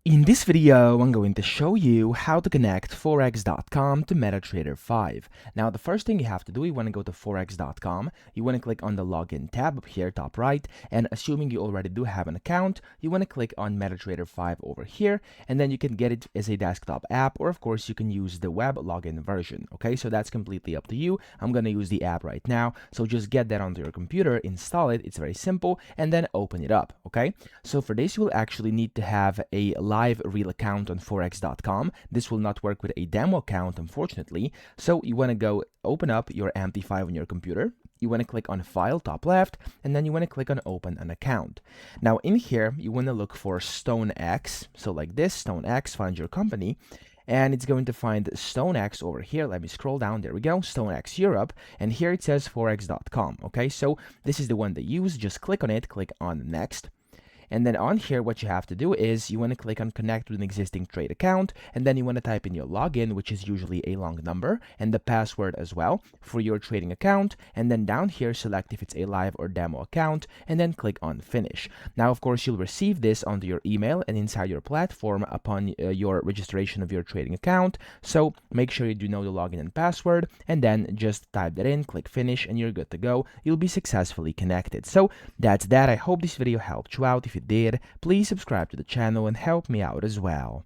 In this video, I'm going to show you how to connect forex.com to MetaTrader 5. Now, the first thing you have to do, you want to go to forex.com. You want to click on the login tab up here, top right, and assuming you already do have an account, you want to click on MetaTrader 5 over here, and then you can get it as a desktop app, or of course, you can use the web login version. Okay, so that's completely up to you. I'm going to use the app right now, so just get that onto your computer, install it. It's very simple, and then open it up. Okay, so for this, you will actually need to have a live real account on forex.com. This will not work with a demo account, unfortunately. So you want to go open up your MT5 on your computer. You want to click on File, top left, and then you want to click on Open an Account. Now in here, you want to look for StoneX. So like this, StoneX, find your company. And it's going to find StoneX over here. Let me scroll down. There we go, StoneX Europe. And here it says forex.com. Okay, so this is the one they use. Just click on it, click on Next. And then on here, what you have to do is you want to click on connect with an existing trade account, and then you want to type in your login, which is usually a long number, and the password as well for your trading account. And then down here, select if it's a live or demo account, and then click on finish. Now, of course, you'll receive this onto your email and inside your platform upon your registration of your trading account. So make sure you do know the login and password, and then just type that in, click finish, and you're good to go. You'll be successfully connected. So that's that. I hope this video helped you out. If you did, please subscribe to the channel and help me out as well.